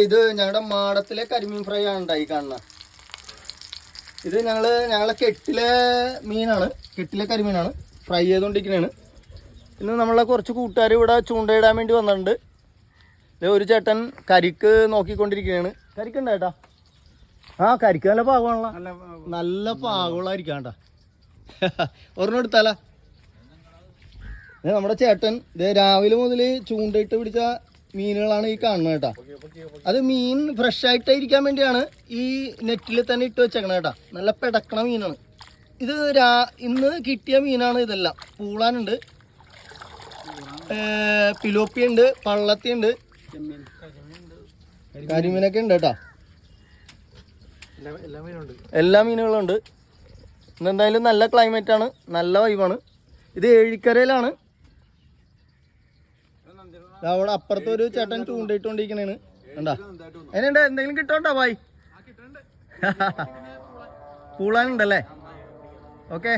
ഇത് ഞങ്ങളുടെ മാടത്തിലെ കരിമീൻ ഫ്രൈ ആണ് ഉണ്ടായി കാണുന്നത്. ഇത് ഞങ്ങളെ കെട്ടിലെ മീനാണ്, കെട്ടിലെ കരിമീനാണ് ഫ്രൈ ചെയ്തുകൊണ്ടിരിക്കുന്നതാണ്. ഇന്ന് നമ്മളെ കുറച്ച് കൂട്ടുകാർ ഇവിടെ ചൂണ്ടയിടാൻ വേണ്ടി വന്നിട്ടുണ്ട്. ഇത് ഒരു ചേട്ടൻ കരിക്ക് നോക്കിക്കൊണ്ടിരിക്കുകയാണ്. കരിക്കുണ്ട ചേട്ടാ? ആ കരിക്ക് നല്ല പാകമാണല്ലോ, നല്ല പാകമുള്ളായിരിക്കാം കേട്ടാ. ഒരെണ്ണം എടുത്താല. നമ്മുടെ ചേട്ടൻ ഇത് രാവിലെ മുതൽ ചൂണ്ടയിട്ട് പിടിച്ച മീനുകളാണ് ഈ കാണുന്നത് കേട്ടാ. അത് മീൻ ഫ്രഷ് ആയിട്ടിരിക്കാൻ വേണ്ടിയാണ് ഈ നെറ്റിൽ തന്നെ ഇട്ട് വെച്ചേക്കണ കേട്ടാ. നല്ല പിടക്കണ മീനാണ് ഇത്. ഇന്ന് കിട്ടിയ മീനാണ് ഇതെല്ലാം. പൂളാനുണ്ട്, പിലോപ്പി ഉണ്ട്, പള്ളത്തി ഉണ്ട്, കരിമീനൊക്കെ ഉണ്ട് കേട്ടാ. എല്ലാ മീനുകളും ഉണ്ട്. ഇന്നെന്തായാലും നല്ല ക്ലൈമറ്റ് ആണ്, നല്ല വൈബാണ്. ഇത് ഏഴിക്കരയിലാണ്. അവിടെ അപ്പുറത്ത് ഒരു ചേട്ടൻ ചൂണ്ടയിട്ടുകൊണ്ടിരിക്കണേണ് കണ്ടാ. അതിനുണ്ട് എന്തെങ്കിലും കിട്ടോണ്ടോ ഭായി? പൂളാനുണ്ടല്ലേ? ഓക്കെ.